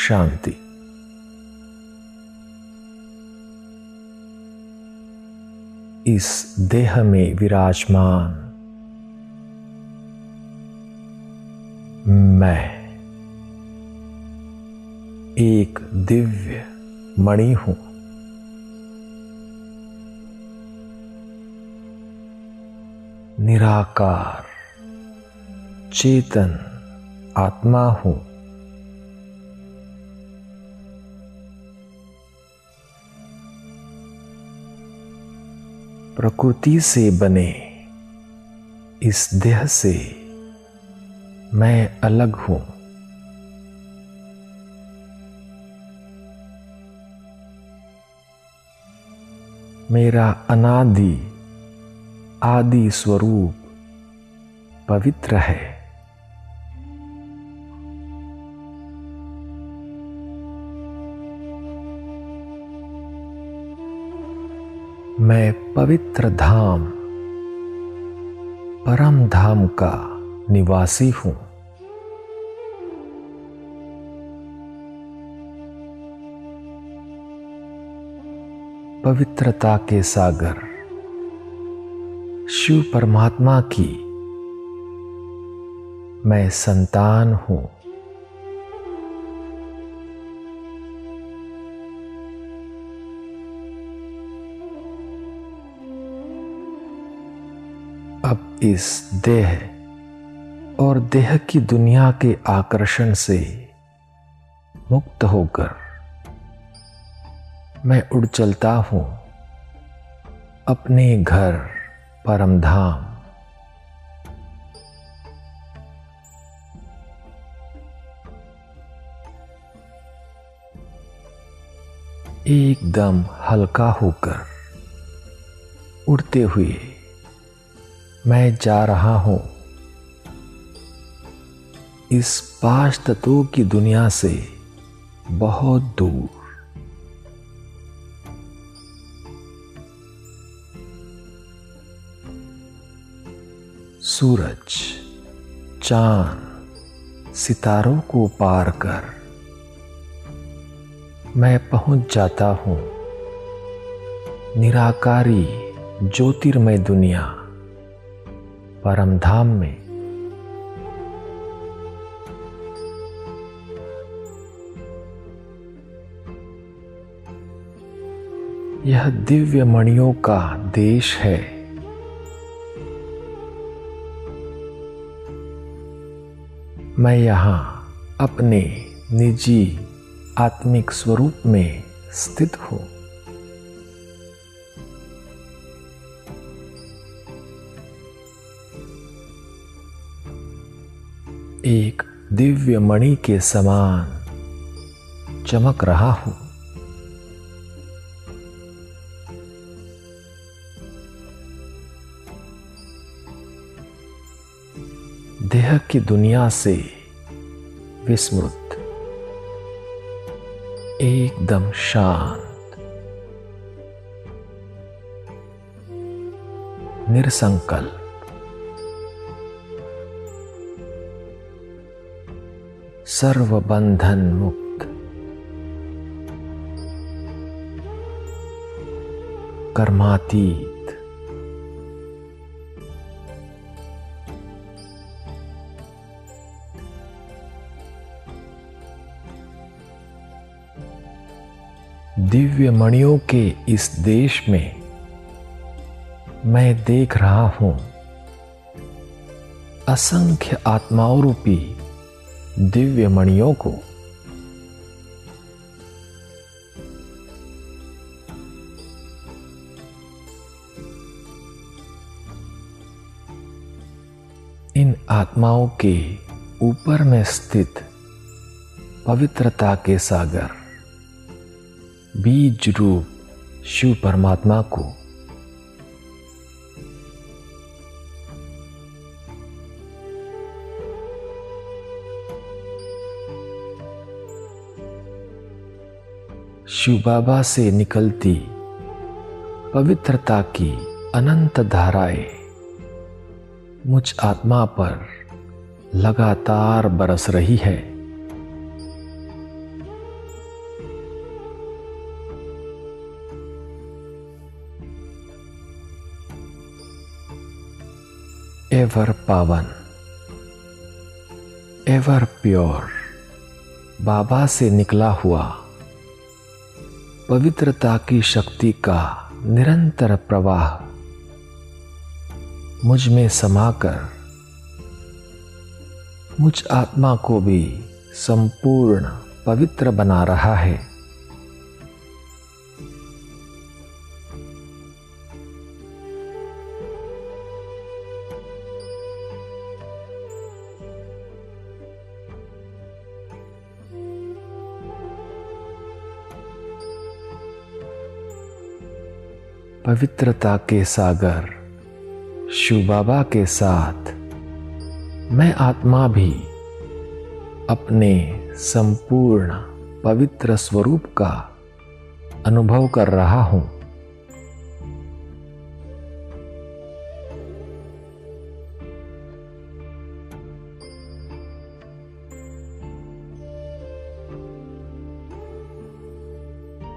शांति। इस देह में विराजमान मैं एक दिव्य मणि हूं। निराकार चेतन आत्मा हूं। प्रकृति से बने इस देह से मैं अलग हूं। मेरा अनादि आदि स्वरूप पवित्र है। मैं पवित्र धाम परम धाम का निवासी हूं। पवित्रता के सागर शिव परमात्मा की मैं संतान हूं। अब इस देह और देह की दुनिया के आकर्षण से मुक्त होकर मैं उड़ चलता हूं अपने घर परमधाम। एकदम हल्का होकर उड़ते हुए मैं जा रहा हूं इस पांच तत्वों की दुनिया से बहुत दूर। सूरज, चांद, सितारों को पार कर मैं पहुंच जाता हूं निराकारी ज्योतिर्मय दुनिया परमधाम में। यह दिव्य मणियों का देश है। मैं यहां अपने निजी आत्मिक स्वरूप में स्थित हूं। एक दिव्य मणि के समान चमक रहा हूं। देह की दुनिया से विस्मृत, एकदम शांत, निरसंकल्प, सर्व बंधन मुक्त, कर्मातीत, दिव्य मणियों के इस देश में मैं देख रहा हूं असंख्य आत्माओं रूपी दिव्य मणियों को। इन आत्माओं के ऊपर में स्थित पवित्रता के सागर बीज रूप शिव परमात्मा को शिव बाबा से निकलती पवित्रता की अनंत धाराएं मुझ आत्मा पर लगातार बरस रही है। एवर पावन, एवर प्योर बाबा से निकला हुआ पवित्रता की शक्ति का निरंतर प्रवाह मुझ में समाकर मुझ आत्मा को भी संपूर्ण पवित्र बना रहा है। पवित्रता के सागर शिव बाबा के साथ मैं आत्मा भी अपने संपूर्ण पवित्र स्वरूप का अनुभव कर रहा हूं।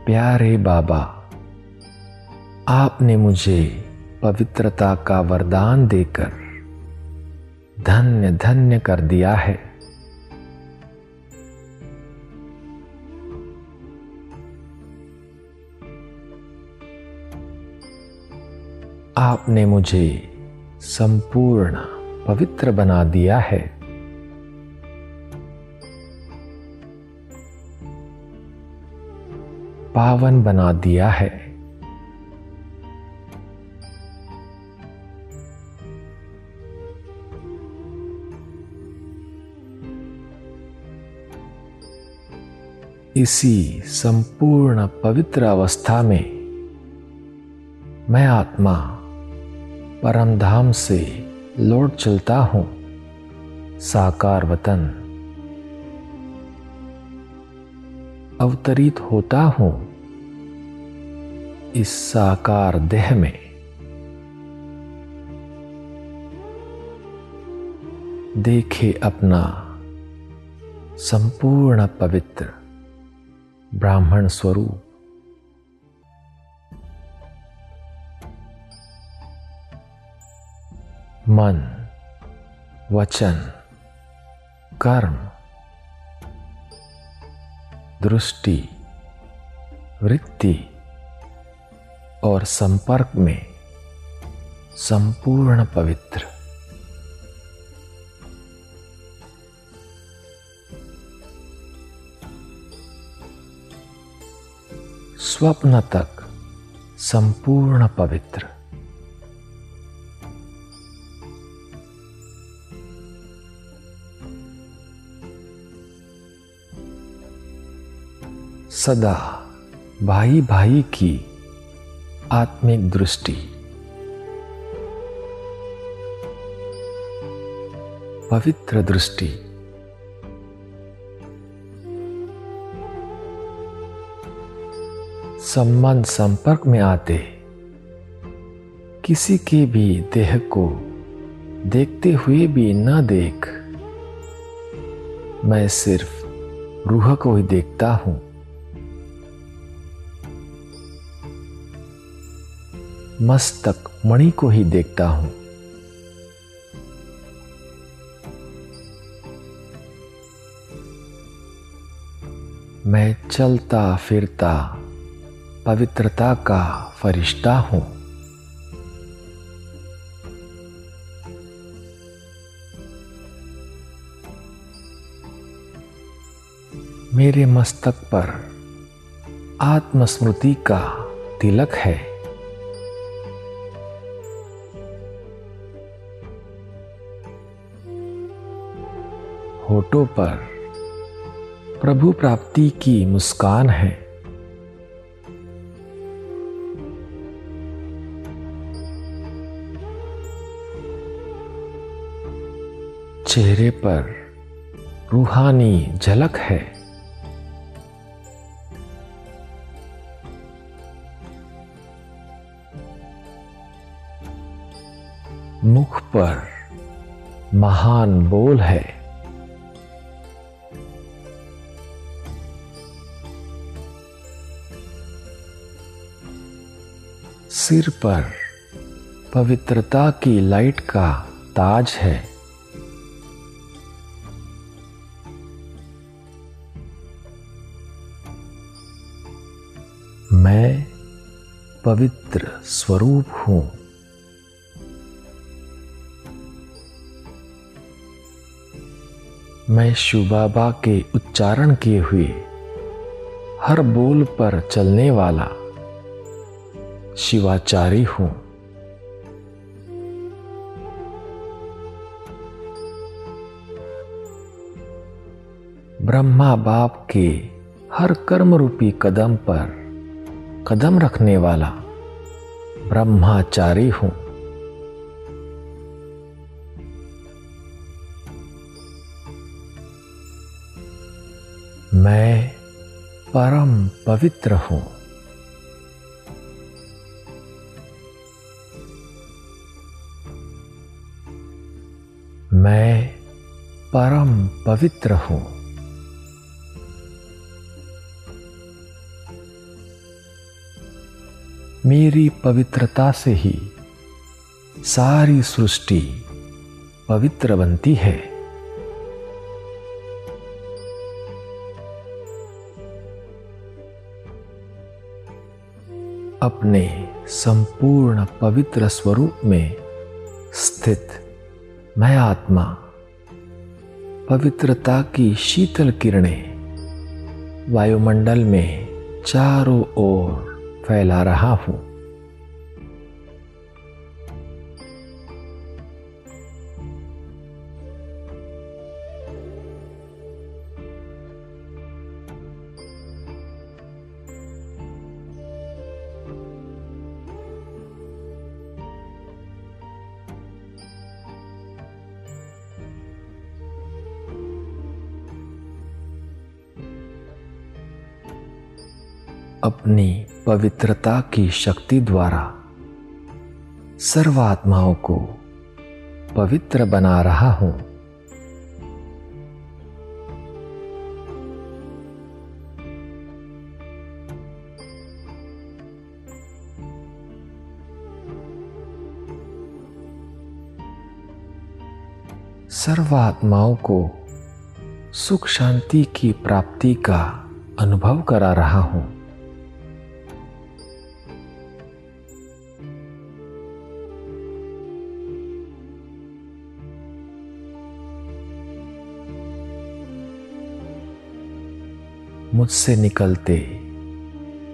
प्यारे बाबा, आपने मुझे पवित्रता का वरदान देकर धन्य धन्य कर दिया है। आपने मुझे संपूर्ण पवित्र बना दिया है। पावन बना दिया है। इसी संपूर्ण पवित्र अवस्था में मैं आत्मा परम धाम से लौट चलता हूं साकार वतन। अवतरित होता हूं इस साकार देह में। देखे अपना संपूर्ण पवित्र ब्राह्मण स्वरूप। मन, वचन, कर्म, दृष्टि, वृत्ति और संपर्क में संपूर्ण पवित्र। स्वप्न तक संपूर्ण पवित्र। सदा भाई भाई की आत्मिक दृष्टि। पवित्र दृष्टि। संबंध संपर्क में आते किसी के भी देह को देखते हुए भी न देख, मैं सिर्फ रूह को ही देखता हूं। मस्तक मणि को ही देखता हूं। मैं चलता फिरता पवित्रता का फरिश्ता हूं। मेरे मस्तक पर आत्मस्मृति का तिलक है। होठों पर प्रभु प्राप्ति की मुस्कान है। चेहरे पर रूहानी झलक है। मुख पर महान बोल है। सिर पर पवित्रता की लाइट का ताज है। मैं पवित्र स्वरूप हूं। मैं शिव बाबा के उच्चारण किए हुए हर बोल पर चलने वाला शिवाचारी हूं। ब्रह्मा बाप के हर कर्म रूपी कदम पर कदम रखने वाला ब्रह्माचारी हूं। मैं परम पवित्र हूं। मैं परम पवित्र हूं। मेरी पवित्रता से ही सारी सृष्टि पवित्र बनती है। अपने संपूर्ण पवित्र स्वरूप में स्थित मैं आत्मा पवित्रता की शीतल किरणें वायुमंडल में चारों ओर फैला रहा हूं। अपनी पवित्रता की शक्ति द्वारा सर्वात्माओं को पवित्र बना रहा हूं। सर्वात्माओं को सुख शांति की प्राप्ति का अनुभव करा रहा हूं। मुझसे निकलते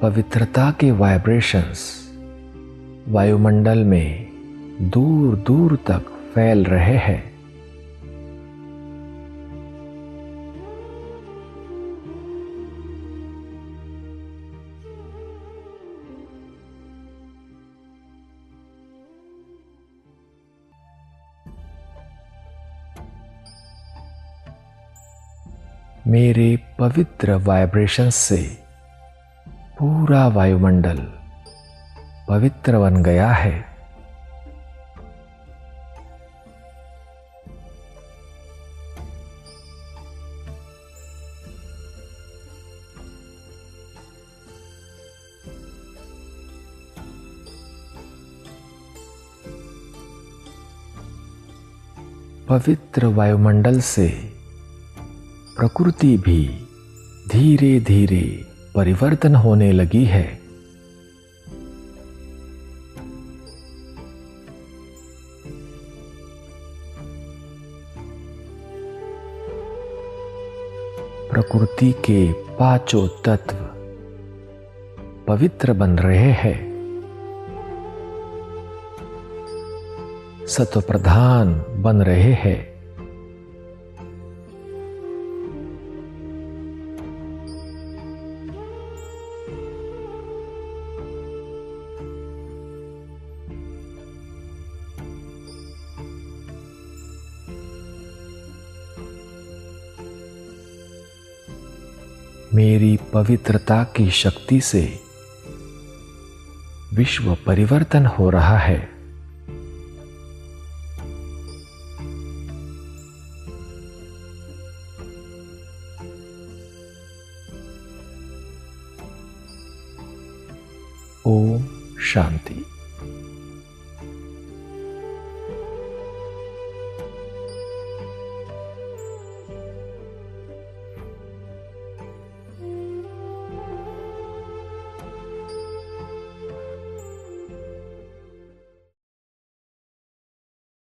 पवित्रता के वाइब्रेशंस वायुमंडल में दूर दूर तक फैल रहे हैं। मेरे पवित्र वाइब्रेशंस से पूरा वायुमंडल पवित्र बन गया है। पवित्र वायुमंडल से प्रकृति भी धीरे धीरे परिवर्तन होने लगी है। प्रकृति के पांचों तत्व पवित्र बन रहे हैं। सत्व प्रधान बन रहे हैं। मेरी पवित्रता की शक्ति से विश्व परिवर्तन हो रहा है। ओम शांति।